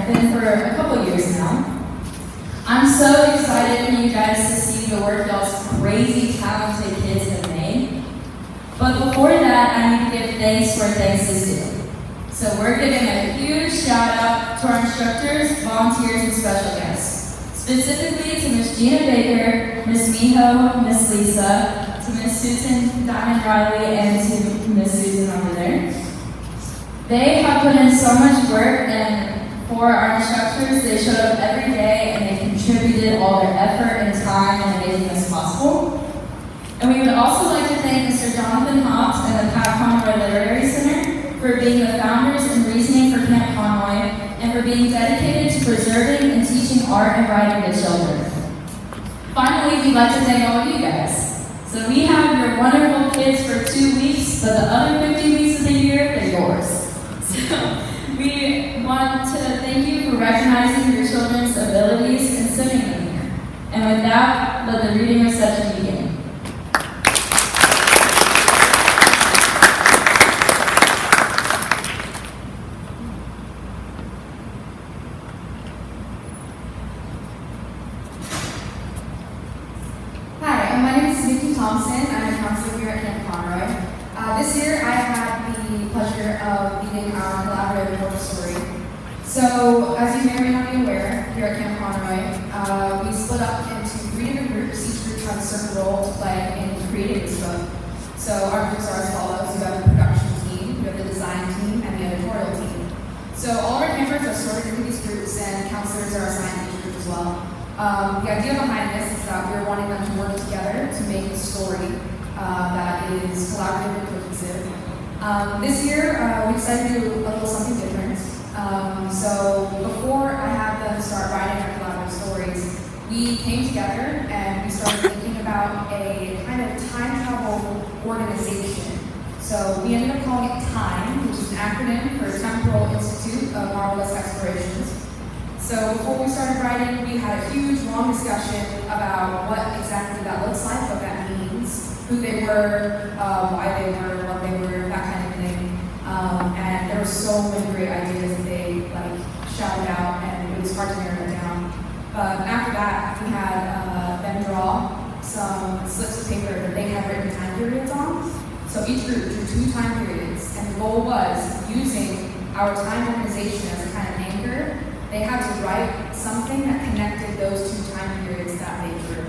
been for a couple years now. I'm so excited for you guys to see the work y'all's crazy talented kids have made. But before that, I need to give thanks where thanks is due. So we're giving a huge shout out to our instructors, volunteers, and special guests. Specifically to Miss Gina Baker, Miss Miho, Miss Lisa, to Miss Susan Montanari, and to Miss Susan over there. They have put in so much work, and for our instructors, they showed up every day and they contributed all their effort and time in making this possible. And we would also like to thank Mr. Jonathan Haupt and the Pat Conroy Literary Center for being the founders and reasoning for Camp Conroy and for being dedicated to preserving and teaching art and writing to children. Finally, we'd like to thank all of you guys. So we have your wonderful kids for 2 weeks, but the other 50 weeks of the year, they're yours. So we want to thank you for recognizing your children's abilities and sending them here. And with that, let the reading reception begin. Hi, my name is Mickie Thompson. I'm a counselor here at Camp Conroy. This year, I had the pleasure of leading our collaborative work story. So, as you may or may not be aware, here at Camp Conroy, we split up into 3 different groups. Each group has a certain role to play in creating this book. So, our groups are as follows. You have the production team, you have the design team, and the editorial team. So, all of our campers are sorted into these groups, and counselors are assigned to each group as well. The idea behind this is that we're wanting them to work together to make a story that is collaborative and cohesive. This year, we decided to do a little something different. So before I had them start writing our collaborative stories, we came together and we started thinking about a kind of time travel organization. So we ended up calling it TIME, which is an acronym for Temporal Institute of Marvelous Explorations. So before we started writing, we had a huge, long discussion about what exactly that looks like, what that means, who they were, why they were, what they were, that kind of thing. And there were so many great ideas that they shouted out, and it was hard to narrow it down. But after that, we had them draw some slips of paper that they had written time periods on. So each group drew 2 time periods, and the goal was using our time organization as a kind of anchor. They had to write something that connected those 2 time periods that they drew.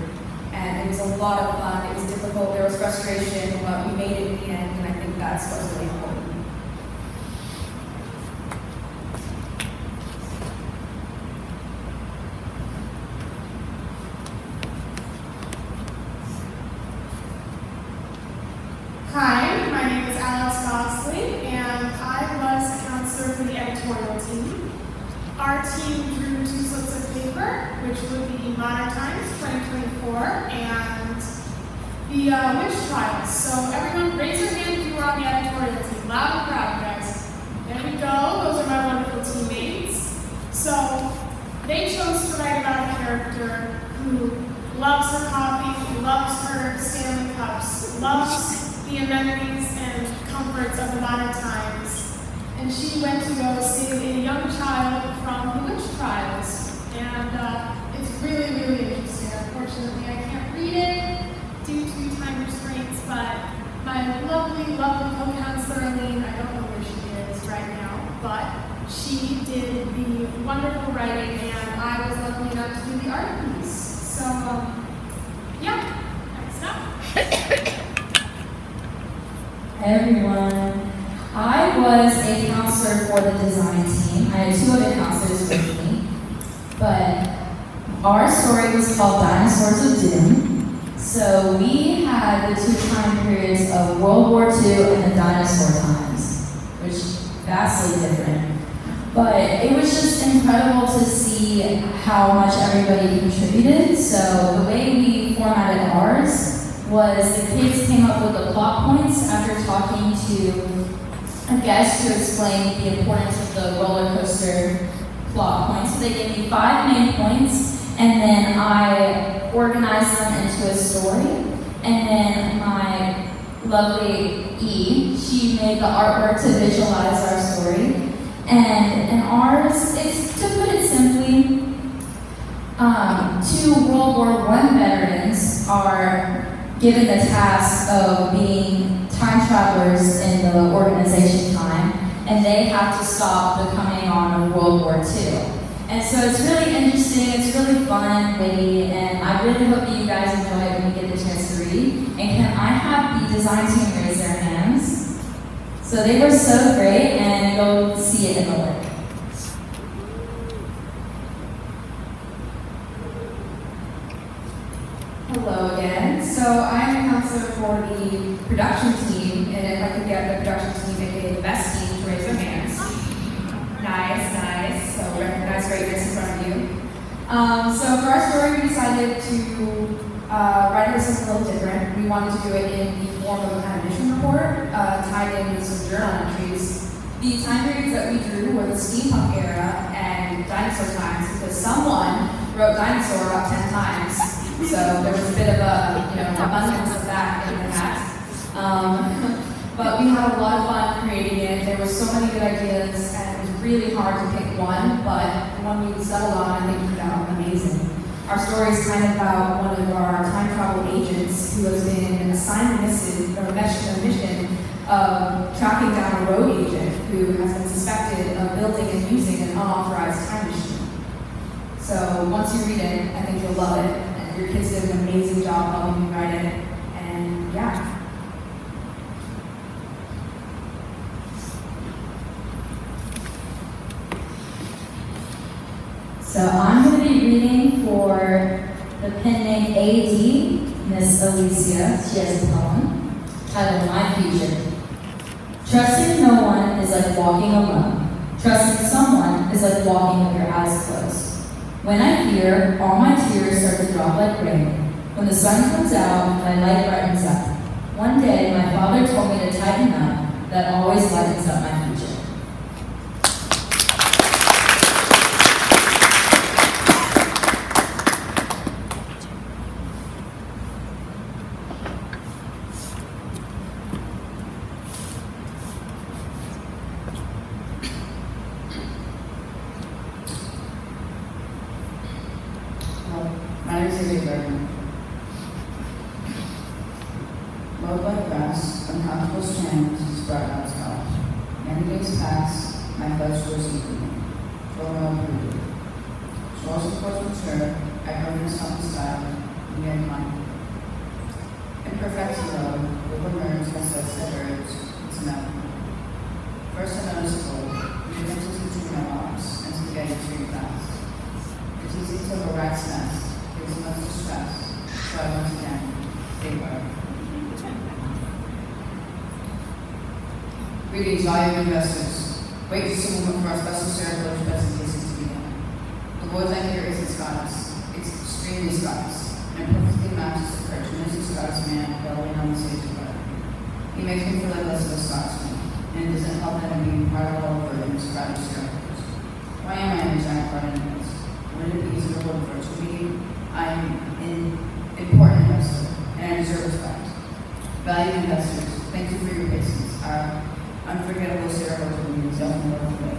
And it was a lot of fun. It was difficult. There was frustration, but we made it in the end, and I think that's what's really important. Hi, my name is Bosley, and I was a counselor for the editorial team. Our team drew 2 slips of paper, which would be Modern Times 2024 and the witch trials. So everyone raise your hand if you were on the editorial team. Loud and proud, guys. There we go. Those are my wonderful teammates. So they chose to write about a character who loves her coffee, loves her Stanley cups, loves the amenities and comforts of the modern times. And she went to go save a young child from the witch trials. And it's really, really interesting. Unfortunately, I can't read it due to time restraints, but my lovely, lovely co-counselor, Ellene, I don't know where she is right now, but she did the wonderful writing, and I was lucky enough to do the art piece. So, yeah, next up. Hey everyone. I was a counselor for the design team. I had 2 other counselors with me. But our story was called Dinosaurs of Doom. So we had the 2 time periods of World War II and the dinosaur times, which is vastly different. But it was just incredible to see how much everybody contributed. So the way we formatted ours was the kids came up with the plot points after talking to a guest to explain the importance of the roller coaster plot points. So they gave me 5 main points, and then I organized them into a story. And then my lovely E, she made the artwork to visualize our story. And in ours, it's to put Two World War I veterans are given the task of being time travelers in the organization time, and they have to stop the coming on of World War II. And so it's really interesting, it's really fun, witty, and I really hope that you guys enjoy it when you get the chance to read. And can I have the design team raise their hands? So they were so great, and you'll see it in the work. Hello again. So I'm a counselor for the production team, and if I could get the production team, aka the best team, to raise their hands. Nice, nice. So recognize greatness in front of you. So for our story, we decided to write this a little different. We wanted to do it in the form of a kind of mission report, tied in with some journal entries. The time periods that we drew were the steampunk era and dinosaur times, because someone wrote dinosaur about 10 times. So there was a bit of abundance of that in the hat. But we had a lot of fun creating it. There were so many good ideas, and it was really hard to pick one, but the one we settled on, I think, turned out amazing. Our story is kind of about one of our time travel agents who has been assigned a mission of tracking down a rogue agent who has been suspected of building and using an unauthorized time machine. So once you read it, I think you'll love it. And your kids did an amazing job helping me write it. And yeah. So I'm going to be reading for the pen name AD, Miss Alicia. She has a poem titled My Future. Trusting no one is like walking alone. Trusting someone is like walking with your eyes closed. When I fear, all my tears start to drop like rain. When the sun comes out, my light brightens up. One day, my father told me to tighten up. That always lightens up my future. My name is Baker. Mowed like grass, uncomfortable strands spread out sky. Many days pass, my flesh grows eagerly, growing up rooted. Shores of course mature, I heard in some style, near mine. Imperfect love, with emerge as I said urge, it's enough. First I noticed gold, we begin to teach my arms, and to get it too fast. It's easy to have a rat's nest. There's much distress, so I once again, they were. Greetings, valued investors. Wait just a moment for our special shareholders presentation to begin. The voice I hear isn't Scottish. It's extremely Scottish, and perfectly matches the cartoonist Scottish man bellowing on the stage of life. He makes me feel like less of a Scotsman, and it doesn't help that I'm being parallel for the Scottish shareholders. Why am I in a giant part in this? Wouldn't it be easier to hold a virtual meeting? I'm an important investor, and I deserve respect. Valued investors, thank you for your patience. Our unforgettable shareholder meetings often go away.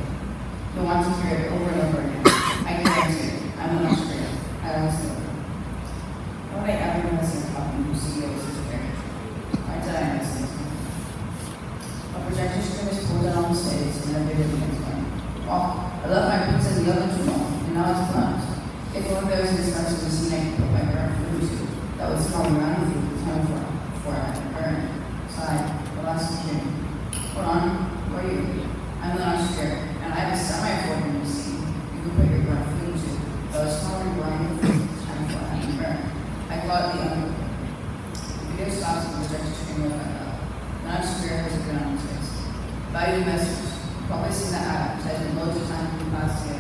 You'll want to hear it over and over again. I guarantee you, I'm an Australia. I always do. Why would I ever invest in a company whose CEO is such a character? Why did I invest in this? A projector screen is pulled down on the stage, and a video begins playing. Oh, I left my pizza in the oven too long, and now it's blunt. If one of those instructions was seen, I could put my current food to. That would smell around with you time before I burn. Side, relax and dream. Hold on, who are you? I'm the Australia, and I have a semi-important machine. You can put your current food to. That was smaller burning food time before I burn. I call it the underwear. The video stops and the projector screen goes back up. The Australia has a good on its face. Valued investors, probably seen that advertisement loads of times in the past year.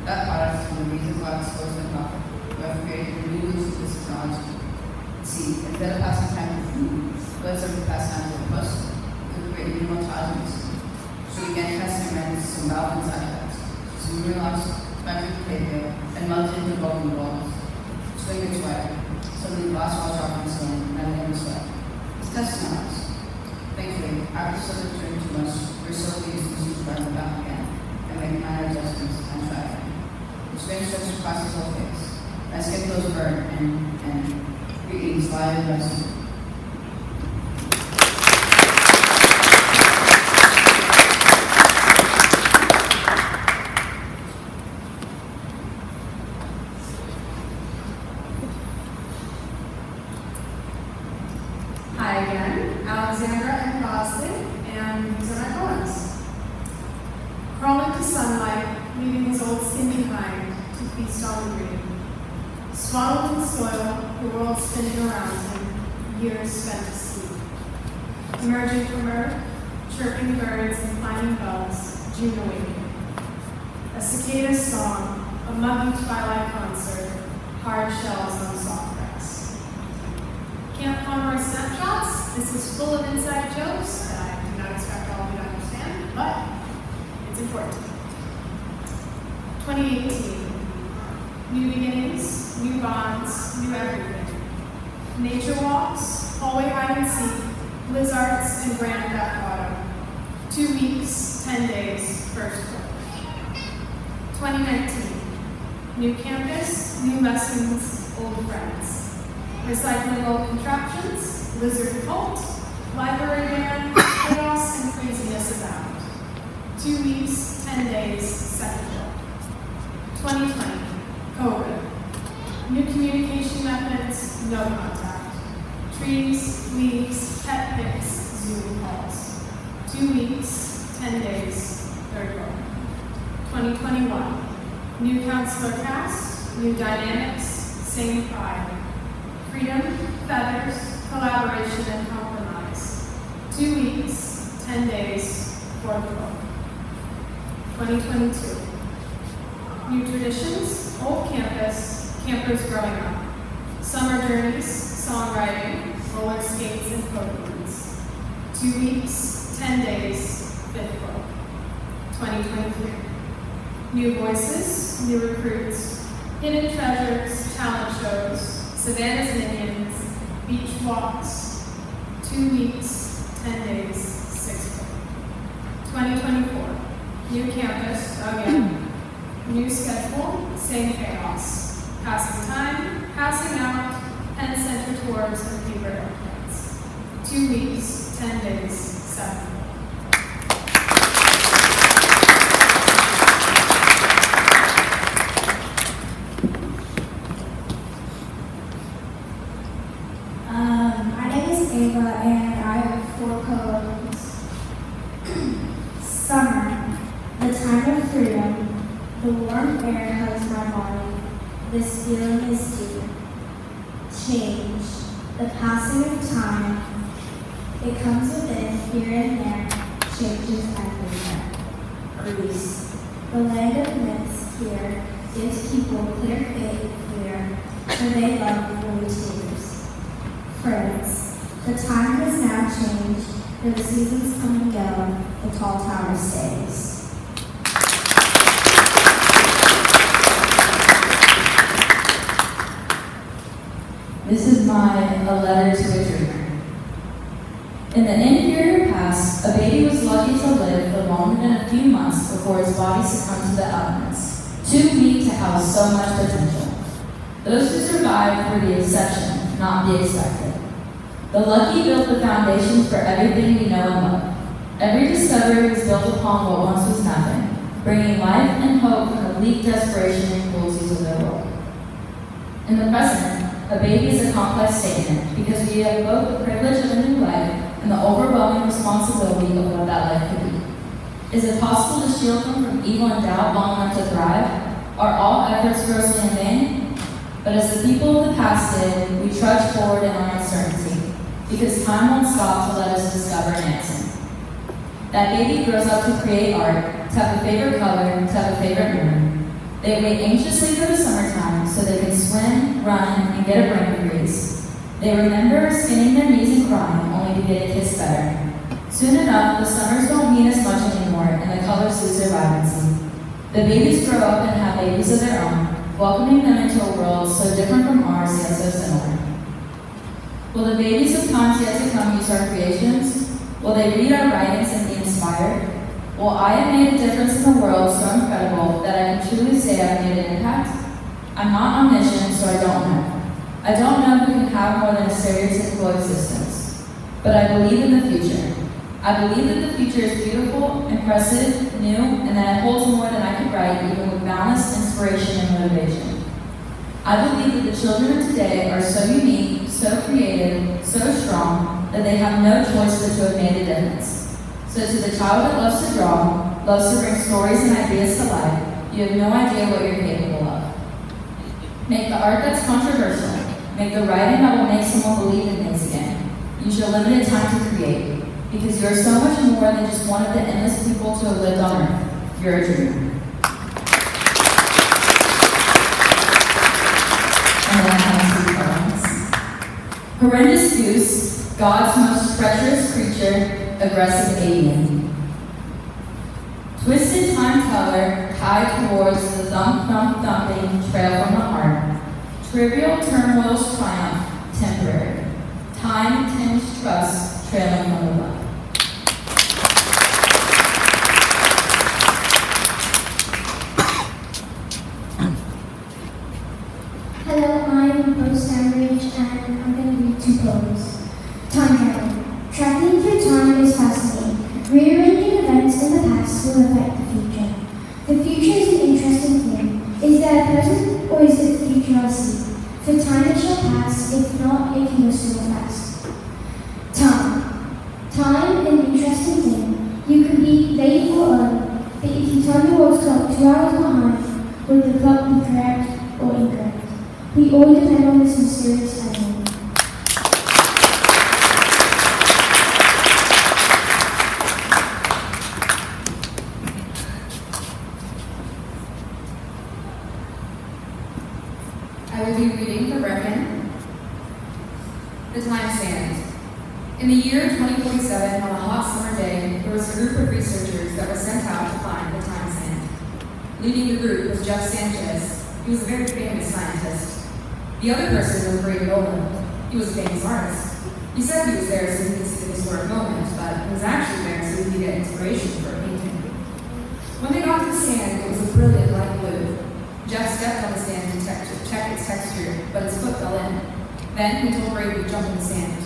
That product is the reason why it's supposed to be profit. We have created a new use of this technology. See, instead of passing time with food, let's have to pass time with a puzzle. We could create new intelligence. So we can test and run some valve inside effects. Some realize metric behavior and melt into broken walls. Swing its way. Suddenly glass walls are on ceiling, and then this way. It's testing on us. Thankfully, after something turned too much, we're so pleased to see the back again and make minor adjustments and try again. The strange touch across his whole face. Let's get those burned and greetings live and rescue. Hi again, Alexandra and Bosley, and these are my poems. Crawling to sunlight, leaving his old skin behind to feast on the green. Swaddled in soil, the world spinning around him, years spent asleep. Emerging from earth, chirping birds and climbing bugs, June awakening. A cicada's song, a muggy twilight concert, hard shells on soft grass. Camp Conroy snapshots. This is full of inside jokes that I do not expect all of you to understand, but it's important. 2018. New beginnings, new bonds, new everything. Nature walks, hallway hide and seek, blizzards and Grand Theft Auto. 2 weeks, 10 days, first quarter. 2019. New campus, new lessons, old friends. Recycling old contraptions, lizard cult, library band, chaos and craziness abound. 2 weeks, 10 days, second quarter. 2020. COVID. New communication methods, no contact. Trees, leaves, pet pics, Zoom calls. 2 weeks, 10 days, third quarter. 2021. New counselor cast, new dynamics, same pride. Freedom, feathers, collaboration, and compromise. 2 weeks, 10 days, fourth quarter. 2022. New traditions, old campus, campers growing up. Summer journeys, songwriting, roller skates, and photo booths. 2 weeks, 10 days, fifth quarter. 2023. New voices, new recruits, hidden treasures, talent shows, Savannah's Minions, beach walks. 2 weeks, 10 days, sixth quarter. 2024. New campus, again. New schedule, same chaos. Passing time, passing out, Penn Center tours and paper airplanes. 2 weeks, 10 days, 7. My name is Ava and I have 4 poems. Summer, the time of freedom. The warm air hugs my body. This feeling is deep. Change, the passing of time. It comes within, here and there, changes everywhere. Greece, the land of myths here, gives people clear faith and fear, for they love holy tears. France, the time has now changed, for the seasons come and go, the tall tower stays. This is a letter to a dreamer. In the inferior past, a baby was lucky to live for longer than a few months before its body succumbed to the elements, too weak to house so much potential. Those who survived were the exception, not the expected. The lucky built the foundations for everything we know and love. Every discovery was built upon what once was nothing, bringing life and hope from the bleak desperation and cruelties of their world. In the present, a baby is a complex statement because we have both the privilege of a new life and the overwhelming responsibility of what that life could be. Is it possible to shield them from evil and doubt long enough to thrive? Are all efforts grossly in vain? But as the people of the past did, we trudge forward in our uncertainty because time won't stop to let us discover an answer. That baby grows up to create art, to have a favorite color, to have a favorite room. They wait anxiously for the summertime so they can swim, run, and get a brain freeze. They remember skinning their knees and crying only to get a kiss better. Soon enough, the summers don't mean as much anymore and the colors lose their vibrancy. The babies grow up and have babies of their own, welcoming them into a world so different from ours yet so similar. Will the babies of times yet to come use our creations? Will they read our writings and be inspired? Will I have made a difference in the world so incredible that I can truly say I've made an impact? I'm not omniscient, so I don't know. I don't know who can have more than a stereotypical existence. But I believe in the future. I believe that the future is beautiful, impressive, new, and that it holds more than I could write, even with boundless inspiration and motivation. I believe that the children of today are so unique, so creative, so strong, that they have no choice but to have made a difference. So to the child that loves to draw, loves to bring stories and ideas to life, you have no idea what you're capable of. Make the art that's controversial. Make the writing that will make someone believe in things again. Use your limited time to create, because you're so much more than just one of the endless people to have lived on Earth. You're a dreamer. And then I have two poems. Horrendous Goose, God's most treacherous creature, aggressive alien. Twisted time teller, tied towards the thumping trail from the heart. Trivial turmoil's triumph, temporary. Time-tinged trust, trailing from the left. Hello, I'm Rose Sandridge, and I'm going to read two poems. Time travel. Traveling through time is fascinating. Rearranging events in the past will affect the future. The future is an interesting thing. Is there a present, or is it the future I'll see? For time it shall pass, if not, it can go so fast. Time. Time, an interesting thing. You can be late or early, but if you turn your watch clock 2 hours behind, will the clock be correct or incorrect? We all depend on this mysterious element. I will be reading from Reckon, The Time Sand. In the year 2047, on a hot summer day, there was a group of researchers that were sent out to find the time sand. Leading the group was Jeff Sanchez. He was a very famous scientist. The other person was Brady Nolan. He was a famous artist. He said he was there so he could see the historic moment, but he was actually there so he could get inspiration for a painting. When they got to the sand, it was a brilliant light blue. Jeff stepped on the sand to check its texture, but his foot fell in. Then he told Brady to jump in the sand.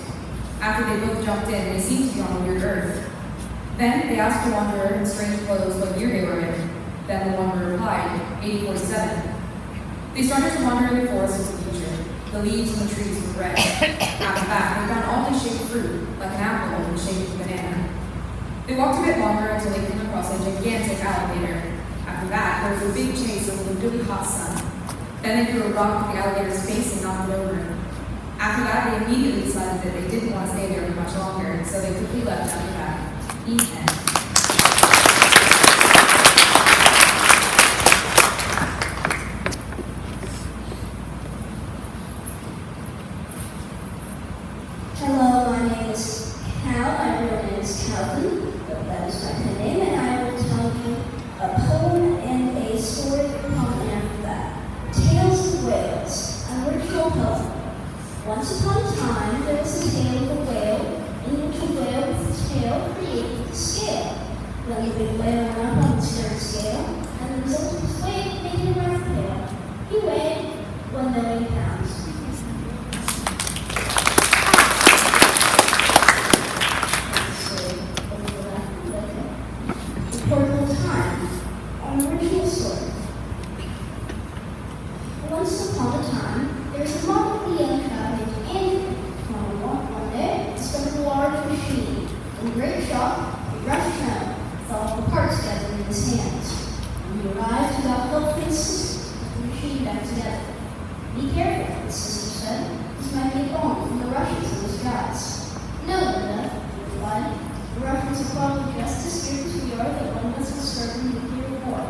After they both jumped in, they seemed to be on a weird earth. Then they asked the wanderer in strange clothes what year they were in. Then the wanderer replied, 8047. They started to wander in the forest into the future. The leaves on the trees were red. After that, they found oddly shaped fruit, like an apple in the shape of a banana. They walked a bit longer until they came across a gigantic alligator. After that, there was a big chase over the really hot sun. Then they threw a rock at the alligator's face and knocked it over. After that, they immediately decided that they didn't want to stay there for much longer, so they quickly left after that. The end. Hello, my name is Cal. My real name is Calvin, but that is my pen name, and I will tell you a poem and a story coming after that. Tales of Whales, an original poem. Once upon a time, there was a tale of a whale, in which a whale with its tail created the scale. When the big whale went up on the stern scale, and the result of his weight made him rather pale. He weighed 1 million pounds. Portable Time, an original story. Once upon a time, there was a moderately young child named Anne Mckibben. One day, discovered a large machine. In great shock, he rushed home, with all the parts gathered in his hands. When he arrived, he got help from his sister to put the machine back together. Be careful, his sister said. This might be a bomb from the Russians in disguise. No, Linda, he replied. The Russians are probably just as scared as we are that one of us will start a nuclear war.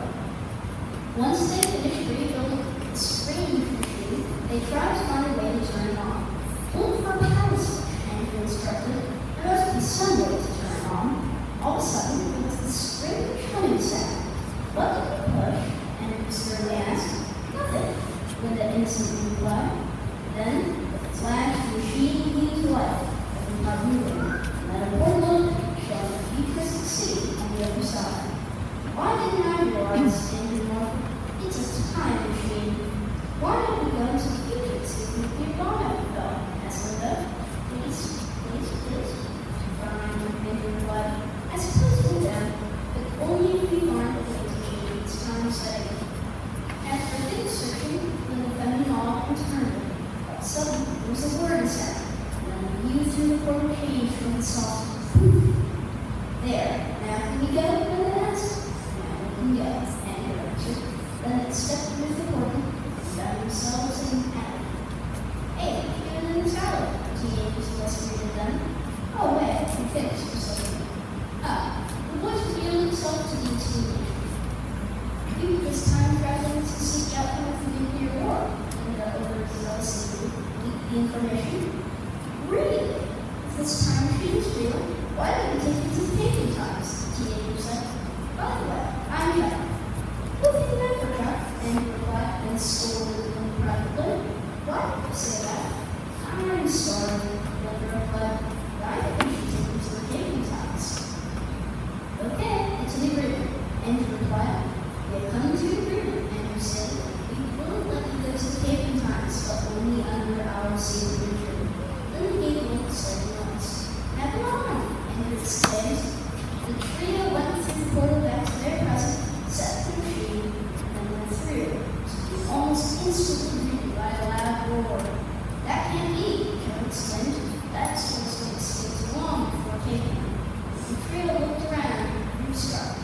Once they finished rebuilding the strange machine, they tried to find a way to turn it on. Look for a power switch, Andrew instructed. There must be some way to turn it on. All of a sudden, there was this strange humming sound. What did we push? Andrew sternly asked. Nothing, Linda innocently replied. Then, with a flash, the machine came to life, everybody moving. And then a portal showing a futuristic city on the other side. Why didn't I realize, Andrew marveled? It's a time machine. Why can we find a way to change this time setting? After a bit of searching, Linda found an all internally, but suddenly there was a word inside. And when you through the portal page from the soft poof. There, now can we go? Linda asked. Now we can go, Anne answered. Then they stepped through the portal and found themselves in the alley. Hey, you're in the salad, teenagers investigated them. Oh, wait, you finished for something. The boys revealed themselves to be a teenager. Maybe this time traveling to seek out one of the nuclear war. And overzealously leaked the information. Really? If this time machine is real, why don't we take it to the pagan times? The teenager said. By the way, I'm Chuck. Who think of that for Chuck? And he replied and scolded him privately. Why did you say that? I'm sorry, Linda replied. I think we should take him to the pagan times. Okay, it's an agreement. Andrew replied. We have come to an agreement, Andrew said. We will let you go to the pagan times, but only under our secret regime. Then he gave a look slightly honest. Never mind, Andrew exclaimed. The trio went through the portal back to their present, set the machine, and went through, to be almost instantly greeted by a loud roar. That can't be, Joe exclaimed. That's what's going to stay too long before taking them. The trio looked around and grew startled,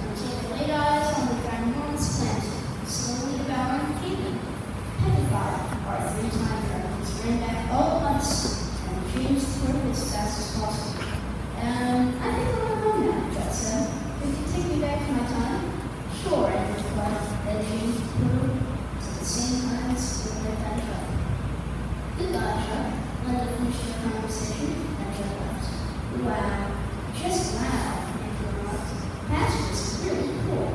until they laid eyes on the ginormous plant, slowly devouring the kingdom. Petrified, our three time travelers ran back all at once and changed the portal as fast as possible. I think I'll go home now, Judd said. If you take me back to my time? Sure, Andrew replied. Then changed the portal to the same time as when they finished up. Goodbye, Chuck. Linda finished her conversation and Joe left. Wow. Just wow, Andrew remarked. Masters is really cool.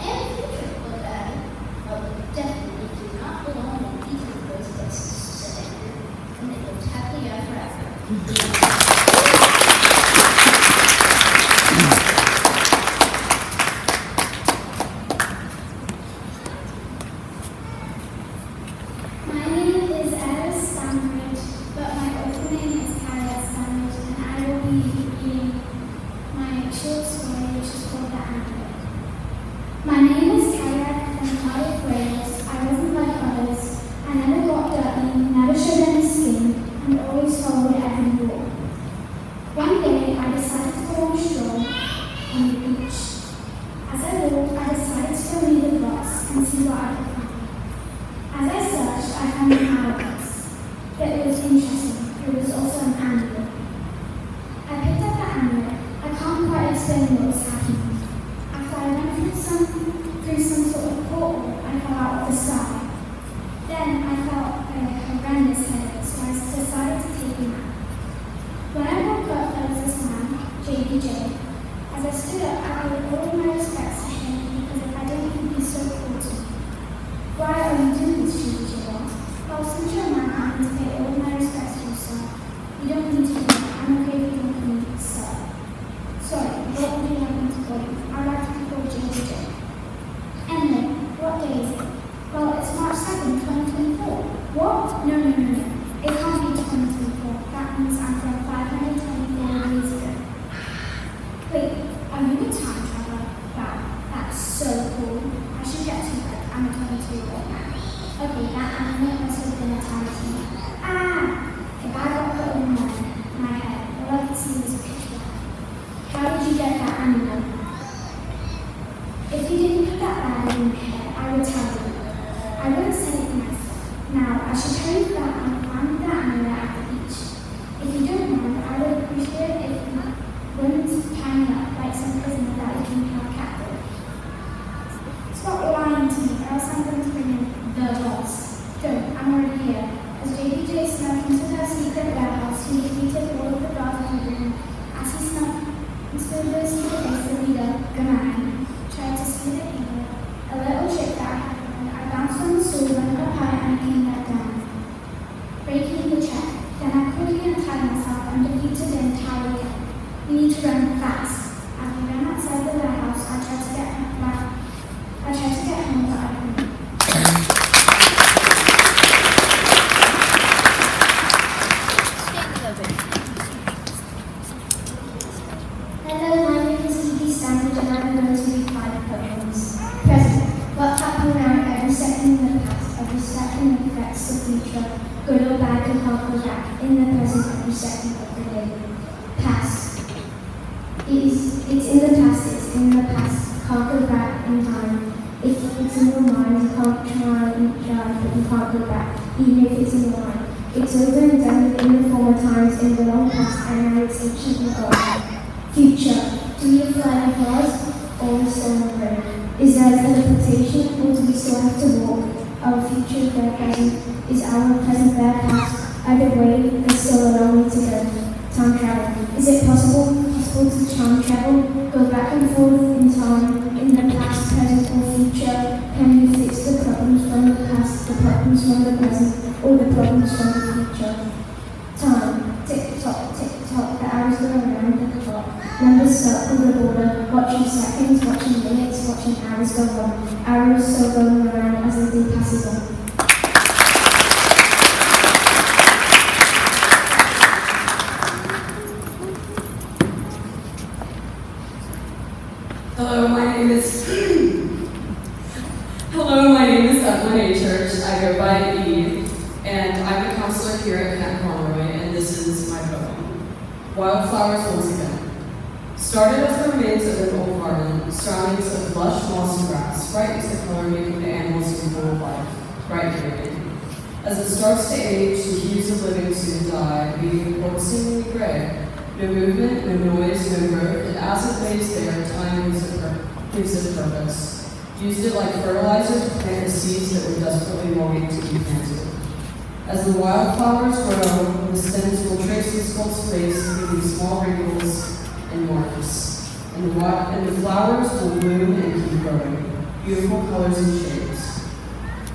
And future, looked at it. But we definitely do not belong in either of those places, said Andrew. And they lived happily ever after. Hello, my name is Mickie Thompson and I'm going to be 5 reset and affects the future. Good or bad can help us back in the present every second of the day. Past. It's in the past, it's in the past. Can't go back in time. If it's in your mind, you can't try and judge, but you can't go back, even if it's in your mind. It's over and done with in the former times, in the long past, and now it's ancient and gone. Future. Do we fly in cars, or we still on the road? Is there teleportation, or do we still have to walk? Our future is their present. Is our present their past? Either way, there's still a long way to go. Time travel. Is it possible to time travel? Go back and forth in time, in the past, present, or future? Can you fix the problems from the past, the problems from the present, or the problems from the future? Time. Tick tock, the hours go around the clock. Numbers circle the border, watching seconds, watching minutes, watching hours go on. Hours still going around as the day passes on. Hello, my name is Ellene Achurch. I go by E, and I'm a counselor here at Camp Conroy, and this is my poem. Wildflowers once again. Started as the remains of an old garden, surroundings of lush mossy grass, bright as the color making the animals feel full of life, bright and radiant. As it starts to age, the hues of living soon die, leaving the court seemingly gray. No movement, no noise, no growth, and as it lays there, time gives it purpose. Used it like fertilizer to plant the seeds that were desperately longing to be planted. As the wildflowers grow, the stems will trace the sculpt's face, leaving small wrinkles and marks. And the flowers will bloom and keep growing, beautiful colors and shades.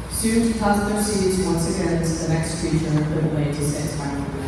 Soon to toss their seeds once again to the next creature that will lay to say its final goodnight.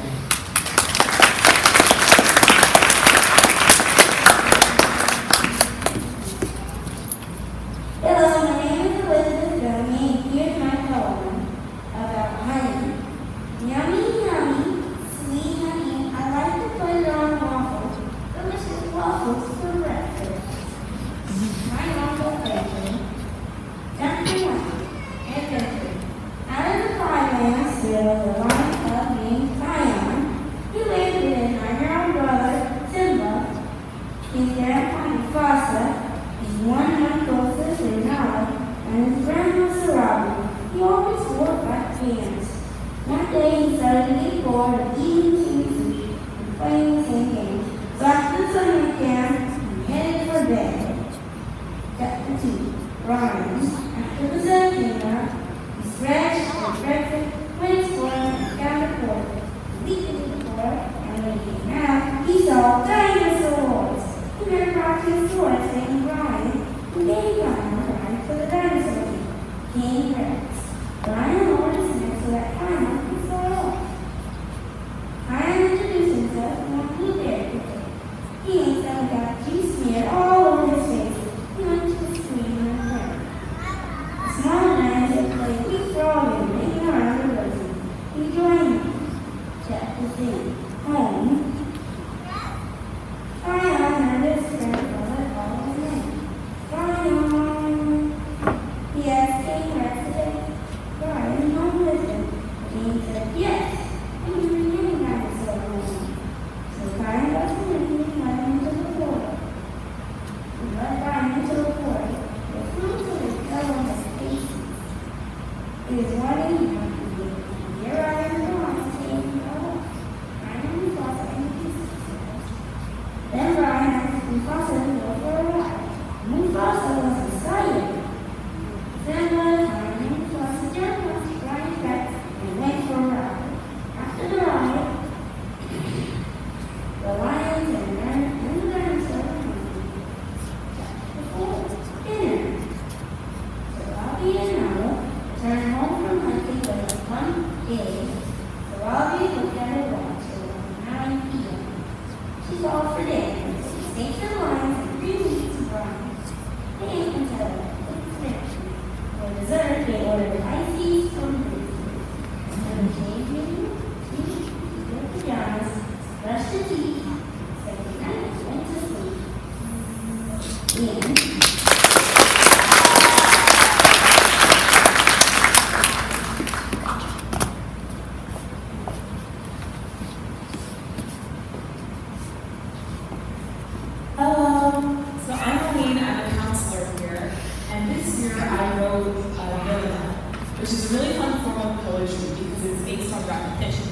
poetry because it's based on repetition.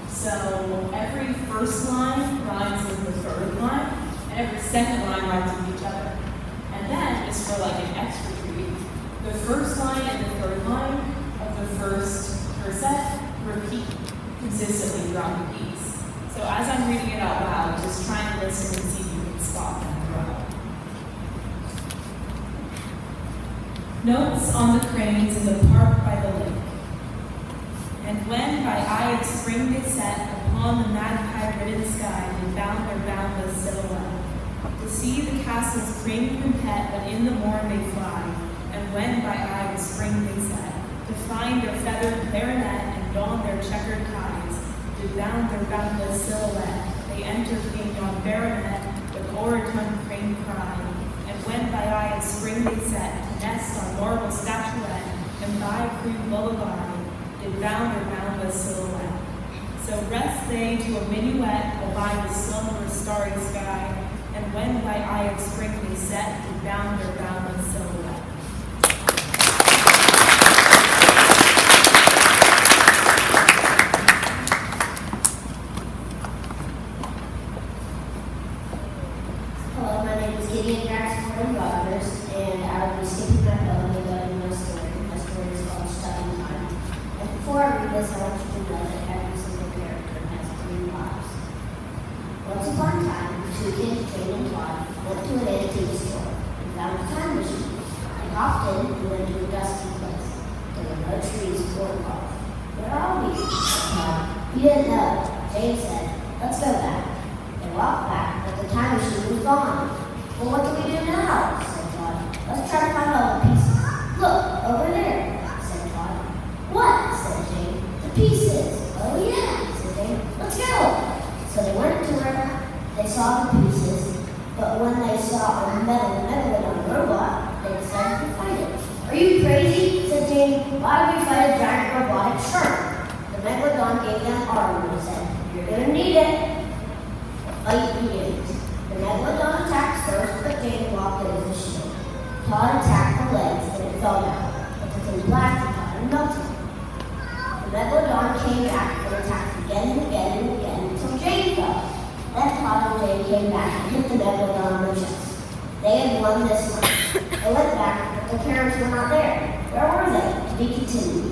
So every first line rhymes with the third line, and every second line rhymes with each other. And then, just for like an extra treat, the first line and the third line of the first verset repeat consistently throughout the piece. So as I'm reading it out loud, just try and listen and see if you can spot them throughout. Notes on the cranes in the park by the lake. And when by eye of spring they set upon the magpie-ridden sky, they bound their boundless silhouette. To see the castle's crane quintet when in the morn they fly, and when by eye of spring they set, to find their feathered clarinet and don their checkered ties, to bound their boundless silhouette, they enter being yon baronet with oratum crane cry, and when by eye of spring they set, to nest on marble statuette, and by crude lullaby, did bound their boundless silhouette. So rest they to a minuet by the slumber starry sky, and when by eye of spring they set, did bound their boundless silhouette. Hello, my name is Gideon Jackson from Rogers, and I will be skipping my poem and going to my story. My story is called Stuck in Time. And before I read this, I want you to know that every single character has 3 lives. Once upon a time, 2 kids, Jane and Todd, went to an antique store and found a time machine. They hopped in and went to a dusty place. There were no trees or cars. Where are we? Said Todd. We didn't know. Jane said, let's go back. They walked back, but the time machine was gone. Well, what do we do now? Said Todd. Let's try to find all the pieces. Look, over there, said Todd. What? Said Jane. The pieces. Oh yeah, said Jane. Let's go. So they went to where they saw the pieces, but when they saw a megalodon robot, they decided to fight it. Are you crazy? Said Jane. Why would we fight a giant robotic shark? The megalodon gave them armor and said, you're gonna need it. Fight begins. The megalodon attacked first, but Jane blocked it with a shield. Todd attacked the legs, and it fell down, but the thing blasted Todd and melted. The megalodon came back and attacked again and again and again until Jane fell. Then Todd and Jane came back and hit the megalodon on the chest. They had won this one. They went back, but their parents were not there. Where were they? To be continued.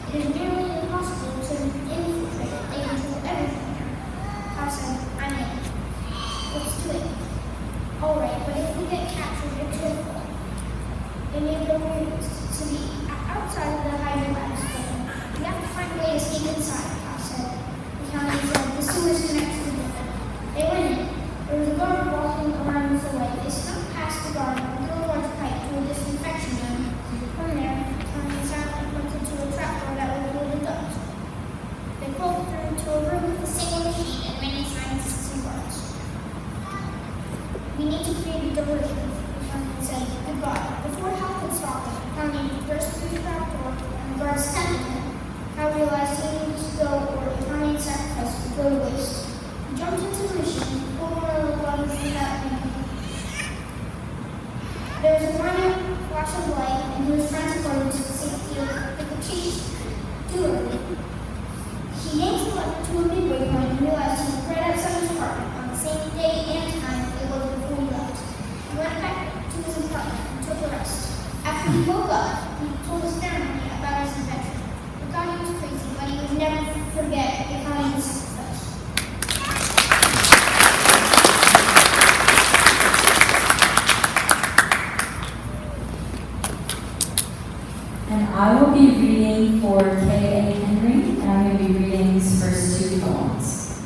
It is nearly impossible to infiltrate. They control everything here. Todd said, version, and said goodbye. Before help could stop him, Connie burst through the back door and the guards tackled him. I realized he needed to go or the Connie sacrifice would go to waste. He jumped into the machine, pulled one of the buttons without thinking. There was a bright flash of light, and he was transported to the safety of the chief's jewelry. He yanked the lever to a midway point and realized he was right outside his apartment on the same day and time it was before he left. He went back to his apartment and took a rest. After he woke up, he told his family about his adventure. He thought he was crazy, but he would never forget the kind of sacrifice. And I will be reading for K.A. Henry, and I'm going to be reading his first two poems.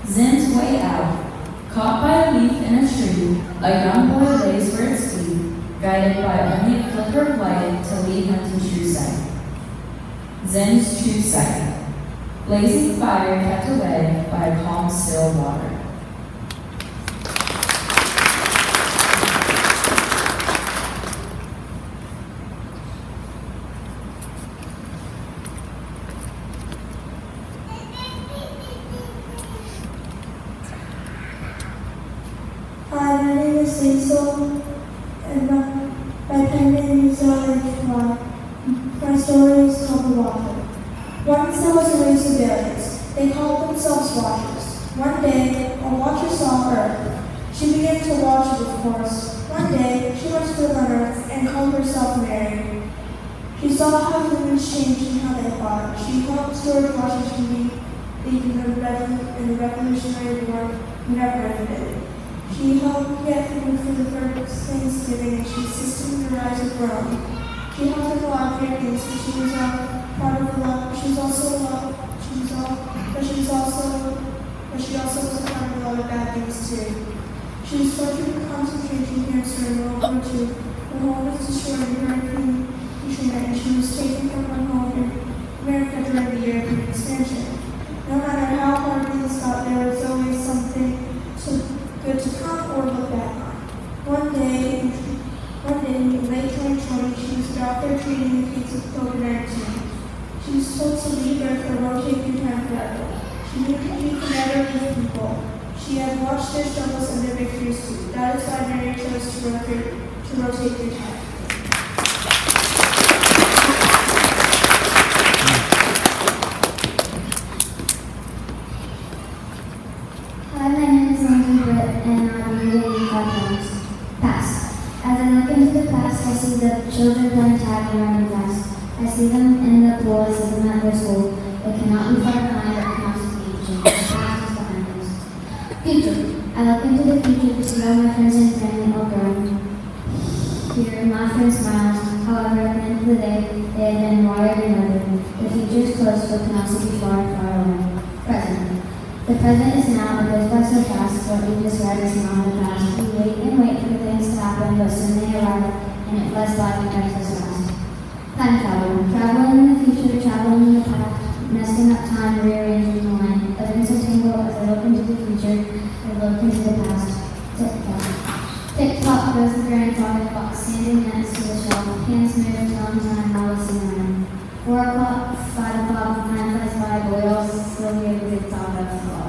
Zen's way out. Caught by a leaf in a tree, a young boy lays where it's deep, guided by only a flicker of light to lead him to true sight. Zen's true sight. Blazing fire kept away by a calm, still water. Hi, my name is Cecil, and my pen name is Ellene. My story is called The Watcher. Once there was a race of aliens. They called themselves Watchers. One day, a Watcher saw Earth. She began to watch it, of course. One day, she went to live on Earth and called herself Mary. She saw how humans changed and how they fought. She helped George Washington lead in the Revolutionary War who never ended. She helped get food for the first Thanksgiving, and she assisted in the rise of Rome. She helped with a lot of great things, but she was part of the love. She also was a part of a lot of bad things too. She was tortured in concentration camps during World War II. Her home was destroyed in Hurricane Katrina, and she was taken from her home in America during the European expansion. No matter how hard things got, there was always something good to come or look back on. One day in late 2020, she was out there treating the kids with COVID-19. She was told to leave Earth or rotate through time forever. She knew that you could never leave people. She had watched their struggles and their victories too. That is why Mary chose to rotate through time. Hi, my name is Britt, and I'm reading 5 poems. Past. As I look into the past, I see the children playing tag and running fast. I see them in the pool, I see them at their school. They cannot be far behind, but cannot see the future. The past is behind us. Future. I look into the future to see all my friends and family all grown. Hear my friends' smiles. However, at the end of the day, they have been wired and weathered. The future is close, but can also be far, far away. Present. The present is now, it goes by so fast, what we describe as now in the past. We wait and wait for things to happen, but soon they arrive, and it flies by and drives us fast. Time travel. Traveling in the future, traveling in the past, messing up time, rearranging the line. Events are tangled as I look into the future, I look into the past. Tick-tock. Tick-tock goes the grandfather clock, standing next to the shelf. Hands move, telling time, while listening around. 4 o'clock, 5 o'clock, time flies by, but we all still hear the tick-tock of the clock.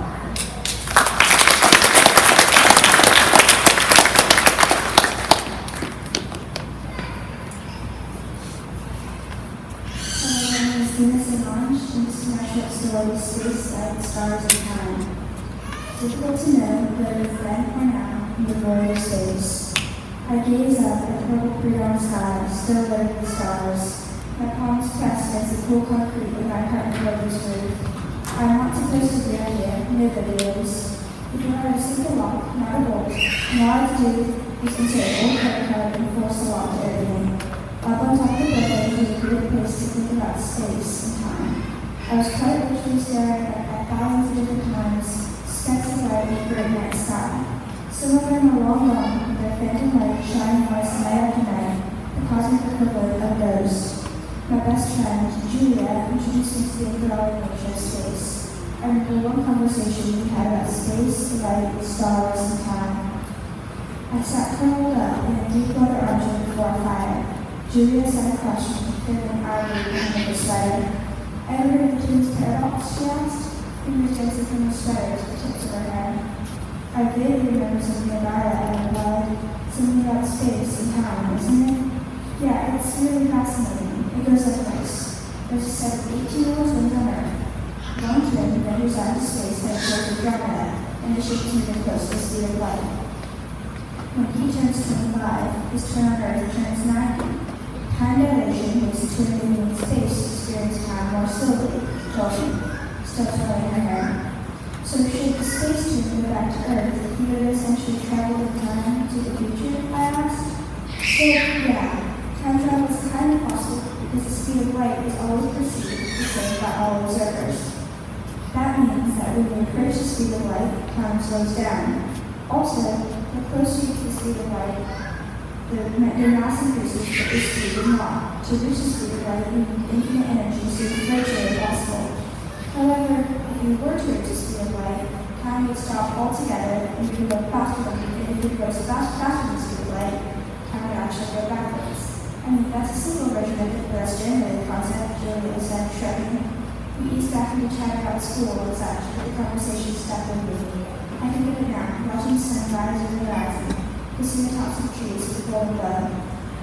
Space, light, stars, and time. Difficult to know whether then or now in the void of space. I gaze up at the purple pre-dawn sky, still lit with stars. My palms pressed against the cool concrete of my apartment building's roof. I want to post the idea, no videos. Before I receive a lock, not a bolt, and all I have to do is insert an old credit card and force the lock to everything. Up on top of the building was a great place to think about space and time. I was quite literally staring at thousands of different times, specks of light in the great night sky. Some of them are long gone, with their phantom light shining twice night after night, the cosmic equivalent of ghosts. My best friend, Julia, introduced me to the incredible nature of space. I remember one conversation we had about space, light, stars, and time. I sat curled up in a deep leather armchair before a fire. Julia said a question, feeling hourly behind the sweater. "Ever heard of the twins' paradox?" she asked, fingers dancing from the sweater to the tips of her hair. I vaguely remember something about it, and I replied, "Something about space and time, isn't it?" "Yeah, it's really fascinating. It goes like this. There's a set of 18-year-old twins on Earth. One twin measures out into space at a close of Andromeda, and the shape is moving close to the speed of light. When he turns 25, his twin on Earth turns 90. Time dilation makes the twin living in space experience time more slowly," she told me, still twirling her hair. "So should the space twin go back to Earth, he would essentially travel in time to the future?" I asked. "So, yeah, time travel is kind of possible because the speed of light is always perceived the same by all observers. That means that when we approach the speed of light, time slows down. Also, the closer you to the speed of light, the mass increases, but the speed does not. To reach the speed of light, you need infinite energy, so it's virtually impossible. However, if you were to reach the speed of light, time would stop altogether, and you could go faster than the speed of light, time would actually go backwards. I mean, that's a simple version of the less generated concept," Julia said, shrugging. "We each got to chat about school and such, but the conversation stuck with me. I think of it now, watching the sun rise over the horizon, kissing the tops of trees with golden glow.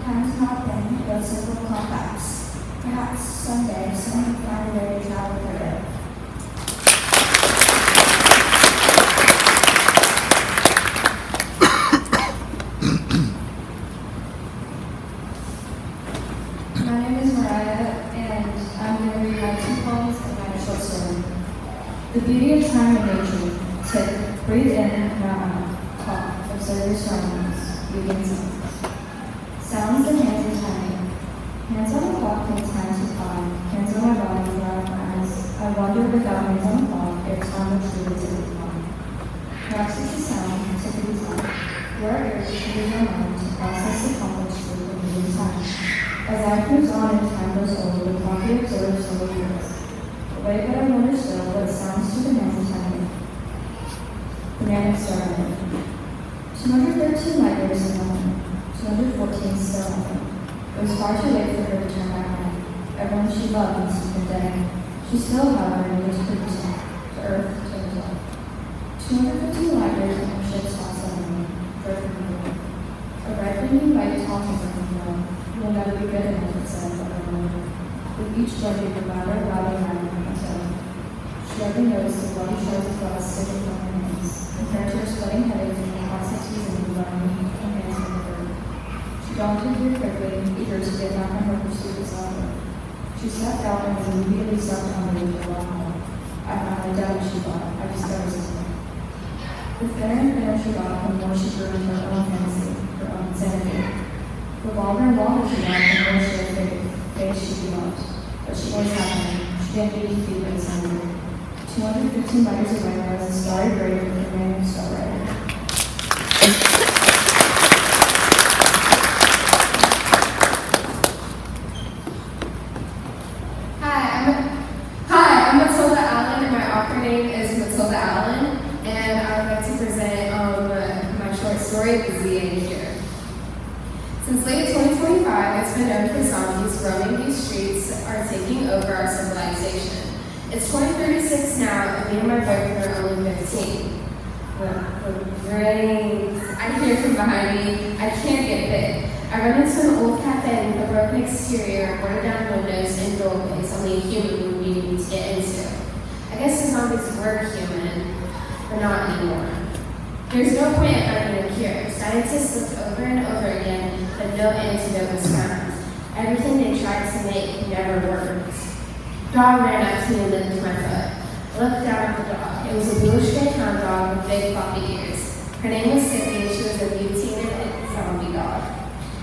Time has not been but simple complex. Perhaps someday someone will find a way to travel through it." My name is Mariah, and I'm going to read my 2 poems and my short story. The beauty of time and nature. Tick, breathe in, now out. Talk, observe your surroundings. Begin sound. Sounds and hands are tiny. Hands on the clock make time to fly. Hands on my body, brown eyes. I wonder without hands on the clock if time would truly take a clock. Perhaps it's a sound, tickety tock. Your ears should be your mind to process the complex truth of moving time. As life moves on and time goes old, the clock we observe slowly grows. Away, but I wonder still what sounds to the hands of time. The man started. 213 light years in London. 214 still nothing. It was far too late for her to turn back home. Everyone she loved must have been dead. She still, however, needed to prove herself. To Earth, to herself. 215 light years and her ship stopped suddenly. Broken people. A brightly new light taunting her from below. "You will never be good enough," it said, but I wondered. With each journey, the louder, until she hardly noticed the bloody shards of glass sticking from her hands. Compared to her splitting headache and the constant teasing of running her hands from the bird. She donned her gear quickly, eager to get back on her pursuit of Salvador. She stepped out and was immediately sucked under the long hall. I finally doubted, she thought. I discovered something. The thinner and thinner she got, the more she grew into her own fantasy, her own insanity. The longer and longer she got, the more she had faith she loved. But she was happy. She didn't need to feed it somewhere. 215 letters away was a starry grave with a random star writer. Hi, I'm Matilda Allen, and my author name is Matilda Allen, and I would like to present my short story, The Z Here. Since late 2025, it's been known for zombies roaming these streets are taking over our civilization. It's 2036 now, and me and my boyfriend are only 15. Great. I hear from behind me. I can't get bit. I run into an old cafe with a broken exterior, boarded down windows and doorways only a human would be able to get into. I guess the zombies were human, but not anymore. There's no point in finding a cure. Scientists looked over and over again, but no antidote was found. Everything they tried to make never worked. Dog ran up to me and licked my foot. I looked down at the dog. It was a bluish-gray hound dog with big floppy ears. Her name was Sippy, and she was a mutated zombie dog.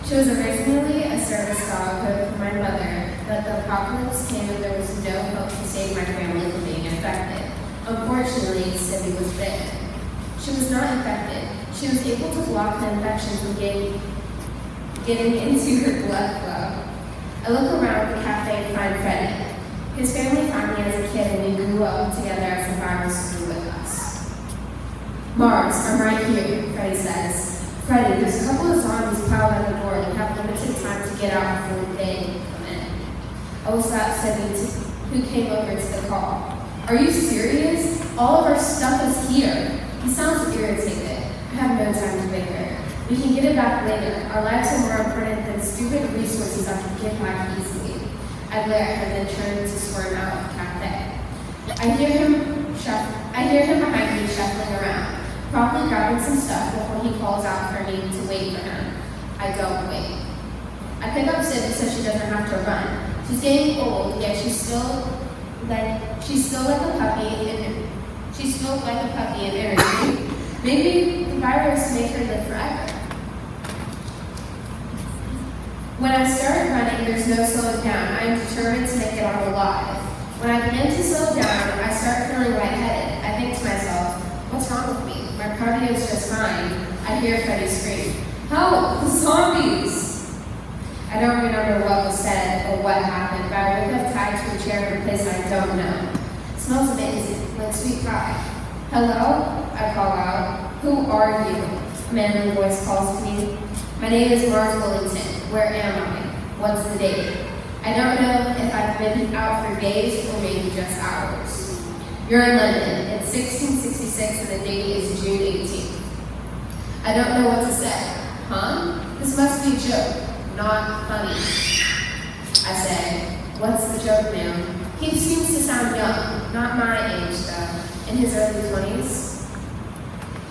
She was originally a service dog cooked for my mother, but the apocalypse came and there was no hope to save my family from being infected. Unfortunately, Sippy was bitten. She was not infected. She was able to block the infection from getting into her blood flow. I look around the cafe and find Freddie. His family found me as a kid and we grew up together as the virus grew with us. Mars, I'm right here, Freddie says. Freddie, there's a couple of zombies piled on the door and we have limited time to get out before they come in. I was said who came over to the call. Are you serious? All of our stuff is here. He sounds irritated. I have no time to bicker. We can get it back later. Our lives are more important than stupid resources I can get back easily. I glare at him and turn to squirm out of the cafe. I hear him behind me shuffling around, probably grabbing some stuff before he calls out for me to wait for him. I don't wait. I pick up Sid so she doesn't have to run. She's getting old, yet she's still like a puppy and energy. Maybe the virus made her live forever. When I start running, there's no slowing down. I am determined to make it all alive. When I begin to slow down, I start feeling lightheaded. I think to myself, what's wrong with me? My cardio is just fine. I hear Freddie scream, help, the zombies! I don't remember what was said or what happened, but I wake up tied to a chair in a place I don't know. It smells amazing, like sweet pie. Hello? I call out. Who are you? A manly voice calls to me. My name is Mars Willington. Where am I? What's the date? I don't know if I've been out for days or maybe just hours. You're in London. It's 1666 and the date is June 18th. I don't know what to say. Huh? This must be a joke. Not funny. I say, what's the joke, ma'am? He seems to sound young. Not my age, though. In his early 20s.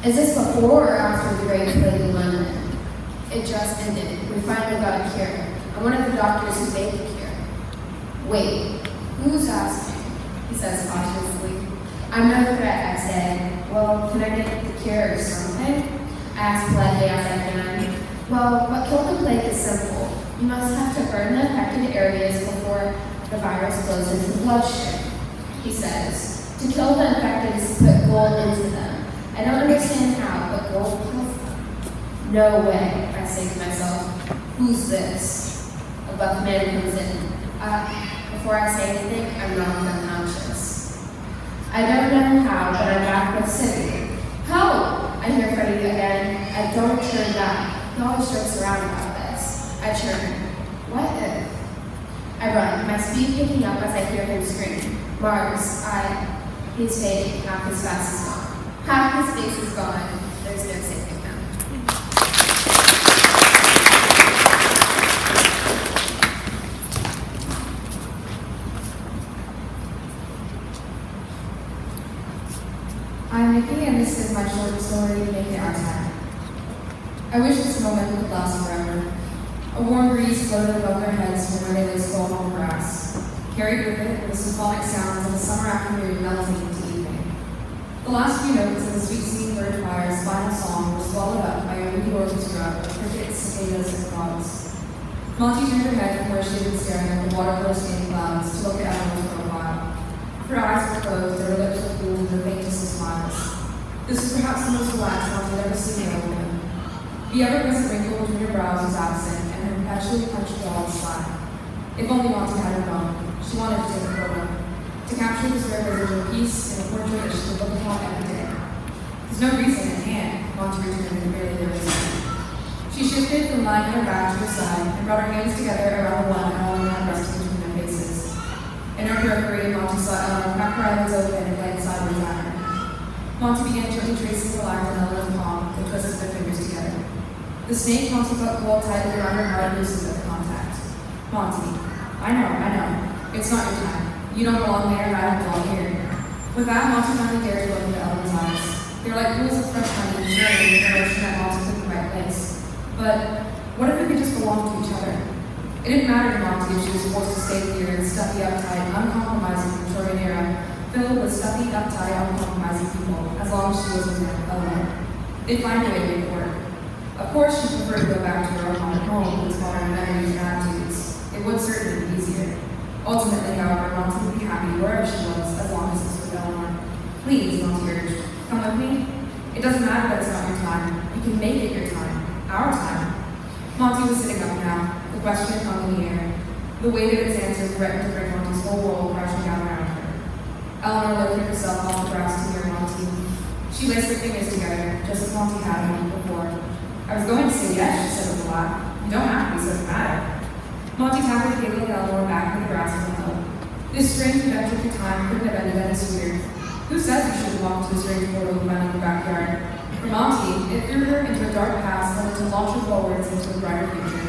Is this before or after the Great Plague in London? It just ended. We finally got a cure. I'm one of the doctors who made the cure. Wait, who's asking? He says cautiously. I'm no threat, I say. Well, can I get the cure or something? I ask politely as I can. Well, what killed the plague is simple. You must have to burn the affected areas before the virus goes into the bloodstream. He says, to kill the infected is to put gold into them. I don't understand how, but gold kills them. No way, I say to myself. Who's this? A buff man comes in. Before I say anything, I'm knocked unconscious. I don't know how, but I'm back with Cindy. Help! I hear Freddie again. I don't turn back. He always jokes around about this. I turn. What if? I run, my speed picking up as I hear him scream. Mars, he's fading. Half his face is gone. Half his face is gone. There's no saving him. I'm Mickie, and this is my short story, Make It Our Time. I wish this moment could last forever. A warm breeze floated above their heads from where they lay sprawled on the grass, carried with it the symphonic sounds of a summer afternoon melting into evening. The last few notes of the sweet-singing bird choir's final song were swallowed up by a moody orchestra of crickets, cicadas, and frogs. Monty turned her head from where she had been staring at the watercolor-stained clouds to look at Eleanor's profile. Her eyes were closed, her lips were cooled in the faintest of smiles. This was perhaps the most relaxed Monty had ever seen in a woman. The ever-present wrinkle between her brows was absent, and her perpetually punched jaw was slack. If only Monty had her phone. She wanted to take a photo, to capture this rare residual piece in a portrait that she would look upon every day. There's no reason at hand, Monty returned in barely there was. She shifted from lying on her back to her side and brought her hands together around the one Eleanor had resting between their faces. In her periphery, Monty saw Eleanor crack her eyelids open and glance sideways at her. Monty began gently tracing the lines on Eleanor's palm and twisted their fingers together. The snake Monty felt coiled tightly around her heart and loosened at the contact. Monty, I know. It's not your time. You don't belong there and I don't belong here. With that, Monty finally dared to look into Eleanor's eyes. They were like pools of fresh honey, churning with the notion that Monty was in the right place. But what if we could just belong to each other? It didn't matter to Monty if she was forced to stay here in stuffy, uptight, uncompromising Victorian era, filled with stuffy, uptight, uncompromising people, as long as she was with Eleanor. They'd find a way to make it work. Of course, she preferred to go back to her own home with its modern memories and attitudes. It would certainly be easier. Ultimately, however, Monty would be happy wherever she was, as long as this was Eleanor. Please, Monty urged, come with me. It doesn't matter that it's not your time. You can make it your time. Our time. Monty was sitting up now. The question hung in the air. The weight of its answer threatened to bring Monty's whole world crashing down around her. Eleanor lifted herself off the grass to near Monty. She laced her fingers together, just as Monty had a moment before. I was going to say yes, she said with a laugh. You don't have to be so dramatic. Monty tackled Caitlin and Eleanor back in the grass on the hill. This strange adventure through time couldn't have ended any sweeter. Who says you shouldn't walk to a strange portal and find in the backyard? For Monty, it threw her into a dark past and to launch her forwards into a brighter future.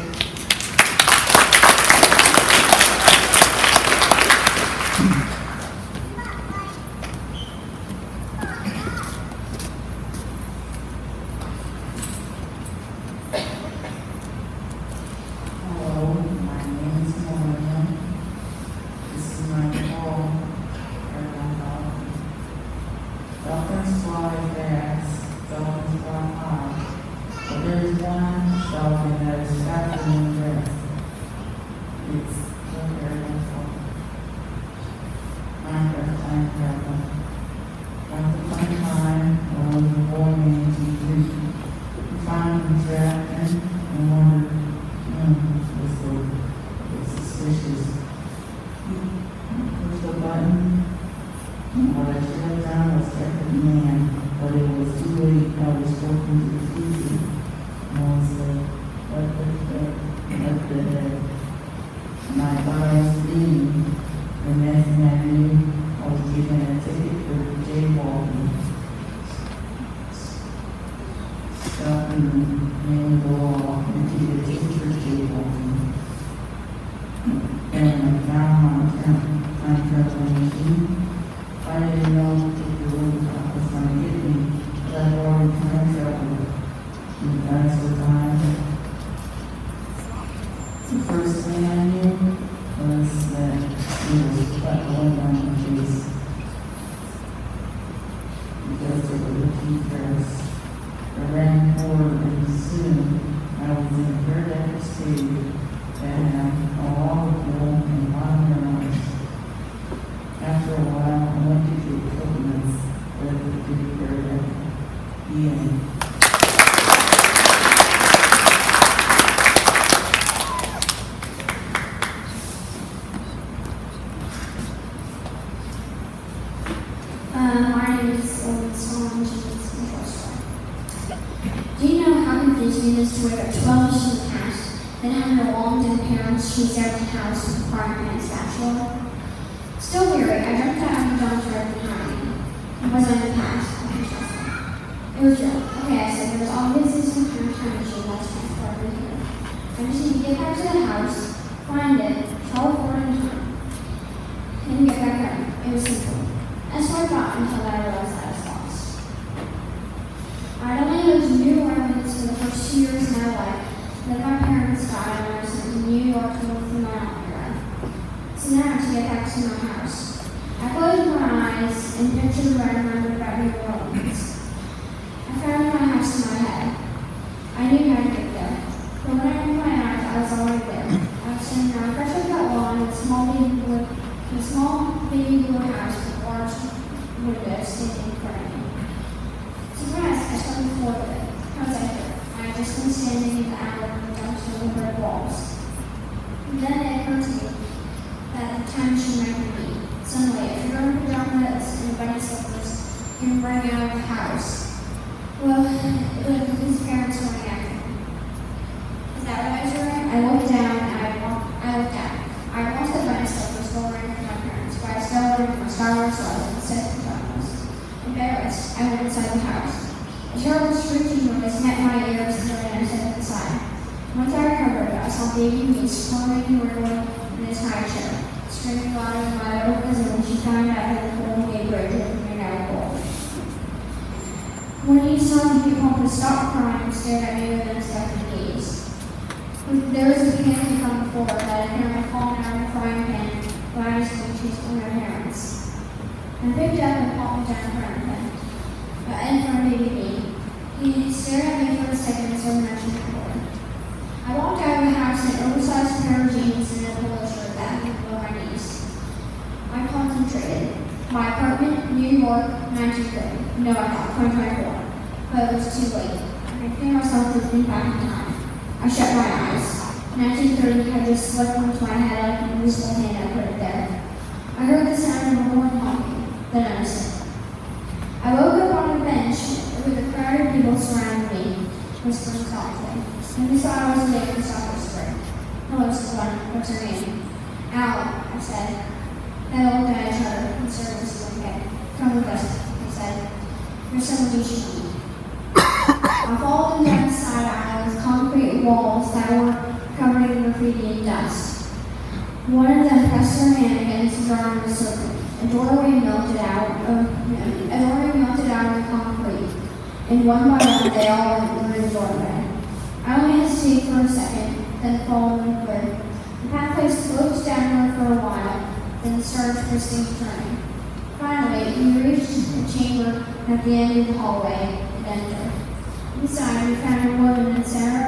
whispering softly. When we saw I was awake, we stopped whispering. Hello, Savannah. What's your name? Al, I said. They all looked at each other and started whispering again. Come with us, I said. There's someone you should meet. I followed them down the side aisle with concrete walls that were covered in graffiti and dust. One of them pressed her hand against the drawing of a circle. A doorway melted out of the concrete, and one by one they all went through the doorway. I only hesitated for a second, then followed them through. The pathway sloped downward for a while, then started twisting and turning. Finally, we reached a chamber at the end of the hallway and entered. Inside, I found a woman in the center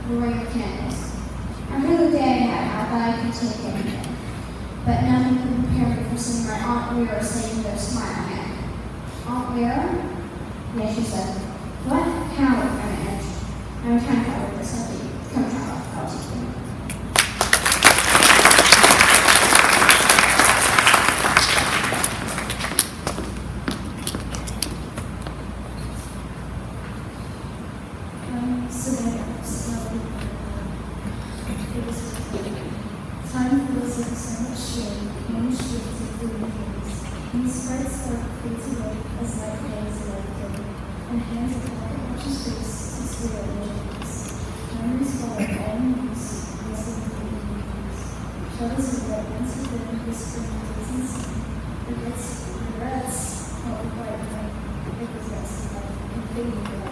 of a ring of candles. After the day I had, I thought I could take anything. But nothing could prepare me for seeing my Aunt Lyra sitting there smiling at me. Aunt Lyra? Yeah, she said. What? How? I managed. I'm trying to cover this up. Come try it. I'll teach you. Savannah Epps, it was time feels like so much shade, many shades of blue and haze, and the sprite spark fades away as light fades away day, and hands of all that watches face to spirit visions. Memories fall like all news, rustling through the evenings. Shadows of red once have been whispering daisies, regrets, all the quiet night, it was rest of life, and fading light.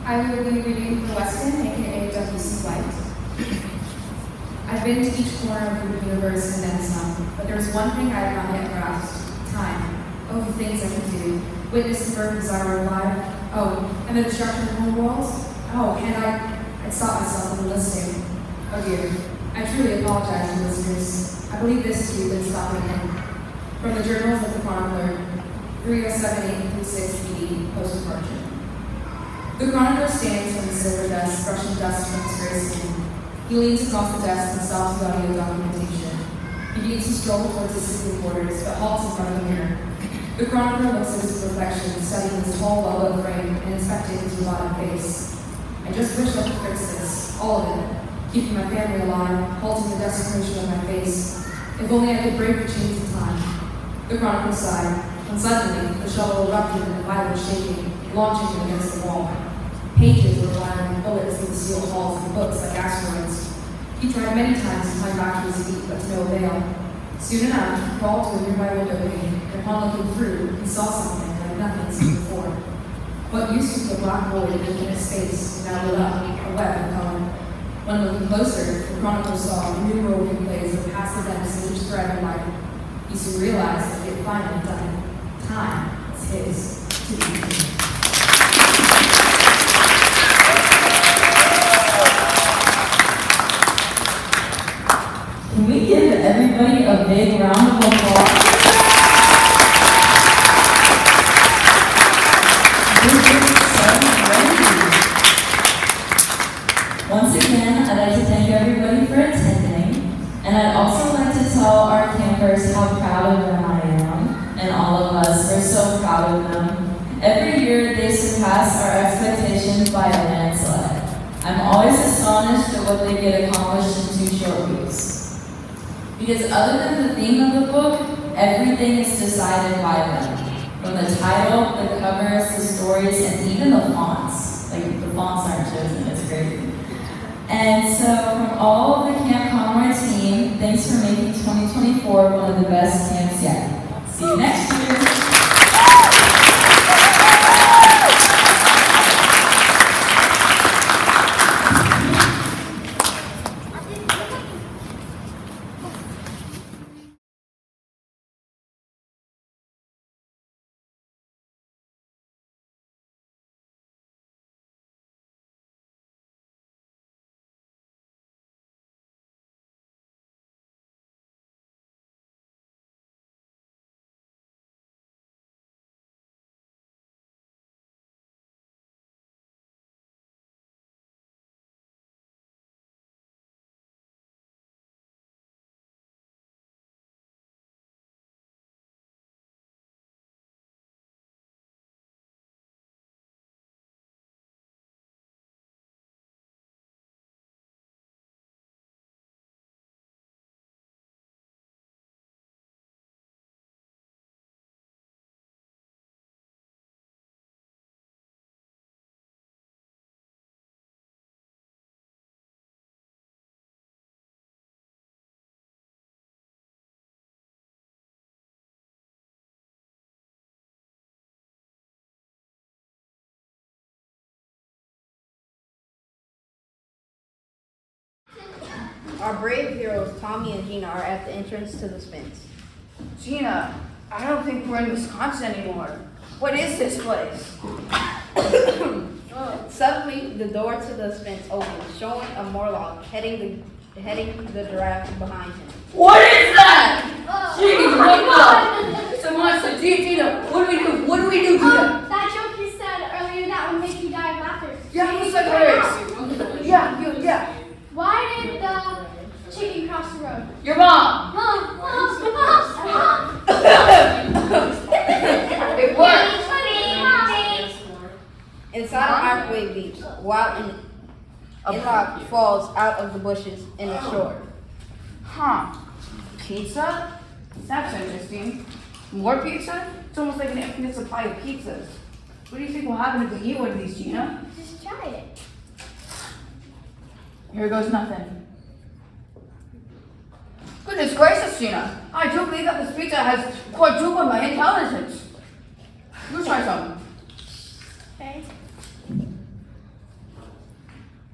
I will be reading for Weston, aka W.C. White. I've been to each corner of the universe and then some, but there's one thing I have not yet grasped: time. Oh, the things I can do. Witness the birth desire of life. Oh, and the destruction of whole worlds. Oh, and I'd stop myself in the listing. Oh dear. I truly apologize to listeners. I believe this too been stopping in. From the journals of the chronicler, 3078-6 BD, post-departure. The chronicler stands from the silver desk, brushing dust from his gray skin. He leans across the desk and stops the audio documentation. He begins to stroll towards his sleeping quarters, but halts in front of the mirror. The chronicler looks at his reflection, studying his tall, well-lit frame, and inspecting his robotic face. I just wish I could fix this, all of it, keeping my family alive, halting the desecration of my face. If only I could break the chains of time. The chronicler sighed, and suddenly the shovel erupted in a violent shaking, launching him against the wall. Pages were firing bullets through the steel halls and books like asteroids. He tried many times to climb back to his feet, but to no avail. Soon enough, he crawled to a nearby window pane, and upon looking through, he saw something like nothing seen before. What used to be a black void in infinite space now lit up, a web of color. When looking closer, the chronicler saw innumerable replays of past events in each thread of life. He soon realized that he had finally done it. Time was his to be. Can we give everybody a big round of applause? This is so great. Once again, I'd like to thank everybody for attending, and I'd also like to tell our campers how proud of them I am, and all of us, we're so proud of them. Every year, they surpass our expectations by a landslide. I'm always astonished at what they get accomplished in 2 short weeks. Because other than the theme of the book, everything is decided by them. From the title, the covers, the stories, and even the fonts. Like, the fonts aren't chosen, it's crazy. And so, from all of the Camp Conroy team, thanks for making 2024 one of the best camps yet. See you next year. Our brave heroes, Tommy and Gina, are at the entrance to the Spence. Gina, I don't think we're in Wisconsin anymore. What is this place? Suddenly, the door to the Spence opens, showing a Morlock heading the giraffe behind him. What is that? Jeez, what the? Oh, Someone said, Gina, what do we do? What do we do, Gina? that joke you said earlier that would make you die of laughter. Yeah, who said words? Yeah. Why did the chicken cross the road? Your mom. It worked. Inside a microwave beeps, while an Inlock falls out of the bushes in the shore. Huh. Pizza? That's interesting. More pizza? It's almost like an infinite supply of pizzas. What do you think will happen if we eat one of these, Gina? Just try it. Here goes nothing. Goodness gracious, Gina. I do believe that this pizza has quadrupled my intelligence. You try some. Okay.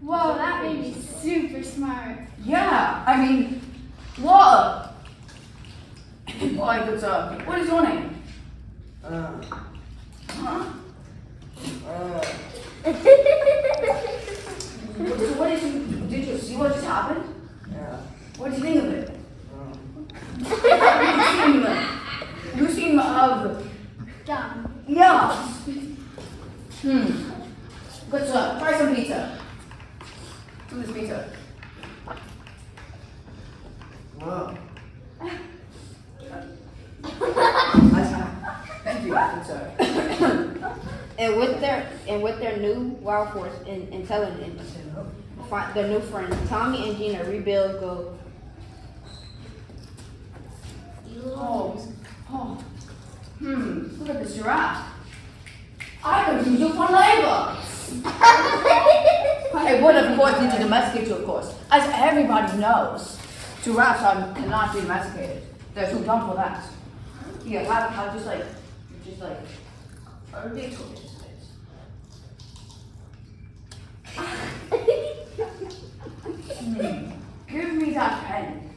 Whoa, that made me super smart. Yeah, I mean, what? Like, what is your name? Huh? What did you see what just happened? Yeah. What did you think of it? You seem Dumb. yeah. Good job. Try some pizza. Some of this pizza. Wow. Thank you. Good job. And with their new wild force and intelligence, their new friends, Tommy and Gina rebuild go. Look at this giraffe. I could use you for labor. I would, of course, need to domesticate you, of course. As everybody knows, giraffes cannot be domesticated. They're too dumb for that. Yeah, how just like a little bit. Give me that pen.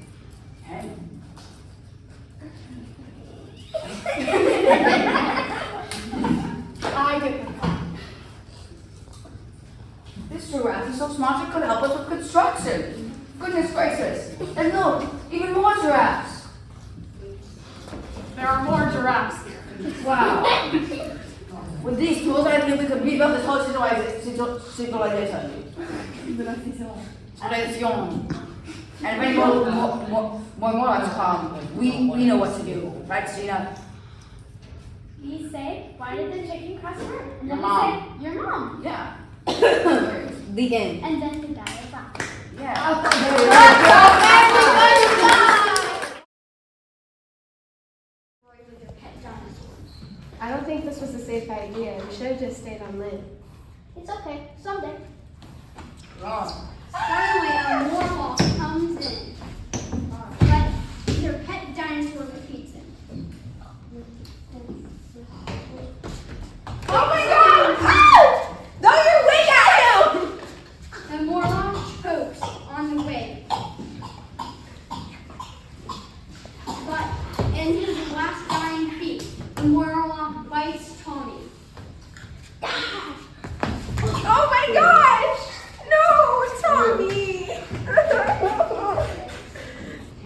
I did. This giraffe is so smart it could help us with construction. Goodness gracious. And look, even more giraffes. There are more giraffes here. Wow. With these tools, I think we could rebuild this whole civilization. And when more lives come, we know what to do. Right, Gina? You say, why did the chicken cross the road? And Your then mom. we say, your mom. Yeah. The end. And then we die of laughter. Yeah. I don't think this was a safe idea. We should have just stayed on land. It's okay, someday. Wrong. Finally, a Morlock comes in. But your pet dinosaur defeats him. Oh my God! Oh! Don't you wink at him! The Morlock chokes on the way. But in his last dying feat, the Morlock bites Tommy. Oh my gosh! No, Tommy!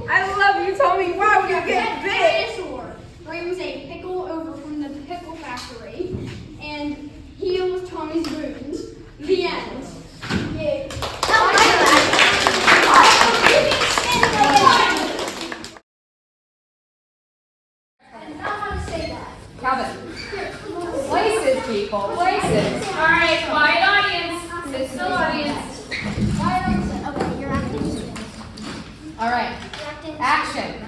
I love you, Tommy. Wow, you Pet get big. dinosaur brings a pickle over from the pickle factory and heals Tommy's wounds. The end. Yay. Calvin. Places, people. Places. All right, quiet audience. Sit still, audience. Okay, you're acting. All right, action.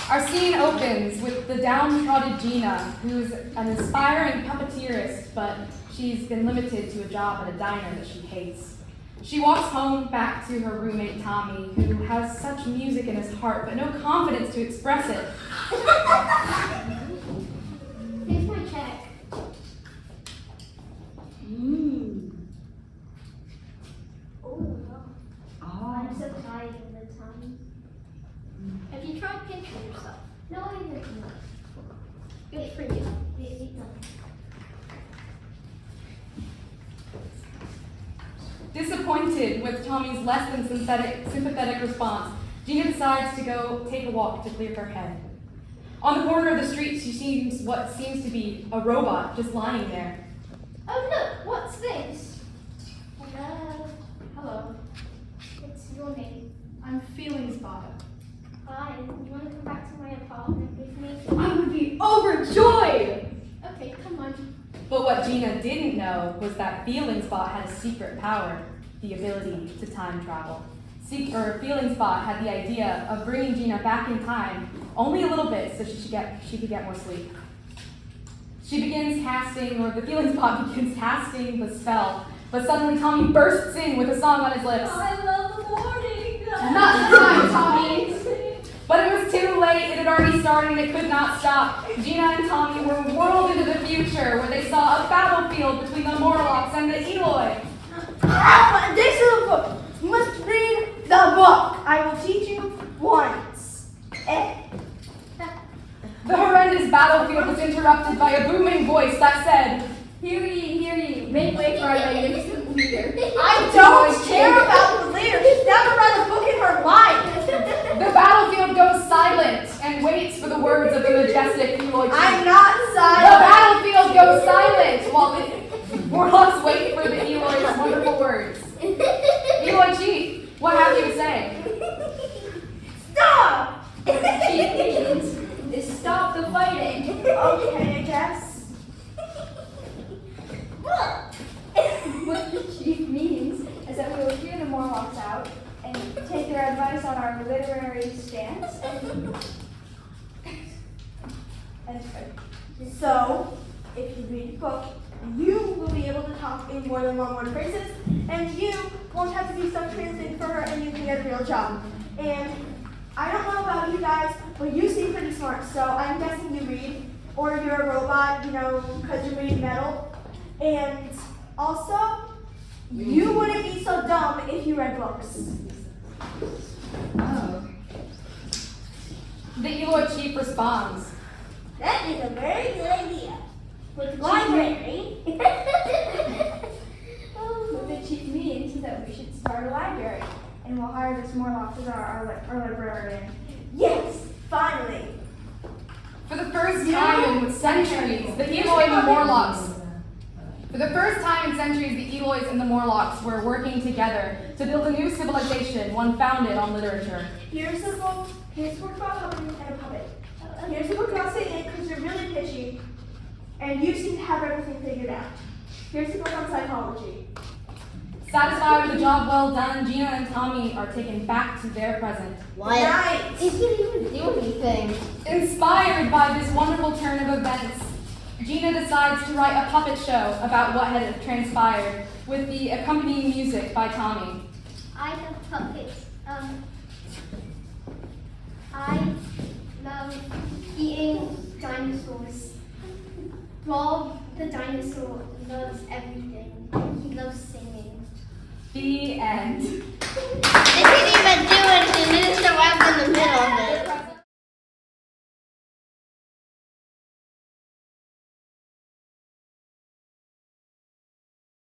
Our scene opens with the downtrodden Gina, who's an aspiring puppeteerist, but she's been limited to a job at a diner that she hates. She walks home back to her roommate Tommy, who has such music in his heart, but no confidence to express it. Here's my check. Oh, I'm so tired of the time. Disappointed with Tommy's less than sympathetic response, Gina decides to go take a walk to clear her head. On the corner of the street, she sees what seems to be a robot just lying there. Oh look, what's this? Hello. Hello, What's your name? I'm Feelings Bottom. Hi, you want to come back to my apartment with me? I would be overjoyed! Okay, come on. But what Gina didn't know was that Feelings Bot had a secret power, the ability to time travel. Feelings Bot had the idea of bringing Gina back in time only a little bit so she could get more sleep. The Feelings Bot begins casting the spell, but suddenly Tommy bursts in with a song on his lips. I love the morning. Not the time, Tommy! But it was too late, it had already started and it could not stop. Gina and Tommy were whirled into the future where they saw a battlefield between the Morlocks and the Eloi. This is a book. You must read the book. I will teach you once. The horrendous battlefield was interrupted by a booming voice that said, Hear ye, make way for our magnificent leader. I don't care about the leader. She's never read a book in her life. The battlefield goes silent and waits for the words of the majestic Eloi chief. I'm not The silent. battlefield goes silent while the Morlocks wait for the Eloi's wonderful words. Eloi chief, what have you to say? Stop. Chief means is stop the fighting. Okay, I guess. What the chief means is that we will hear the Morlocks out and take their advice on our literary stance So, if you read the book, you will be able to talk in more than one word phrases, and you won't have to do some translating for her, and you can get a real job. And I don't know about you guys, but you seem pretty smart, so I'm guessing you read, or you're a robot, because you read metal. And also, you wouldn't be so dumb if you read books. Oh. The Eloi chief responds. That is a very good idea. What the Library. What the chief means is that we should start a library, and we'll hire this Morlock as our librarian. Yes, finally. For the first time in centuries, the Eloi and the Morlocks. For the first time in centuries, the Elois and the Morlocks were working together to build a new civilization, one founded on literature. Here's a book about puppets and a puppet. Here's a book about Satan because you're really pitchy, and you seem to have everything figured out. Here's a book on psychology. Satisfied with the job well done, Gina and Tommy are taken back to their present. What? Nice. It didn't even do anything. Inspired by this wonderful turn of events, Gina decides to write a puppet show about what had transpired, with the accompanying music by Tommy. I love puppets. I love eating dinosaurs. Bob the dinosaur loves everything. He loves singing. The end.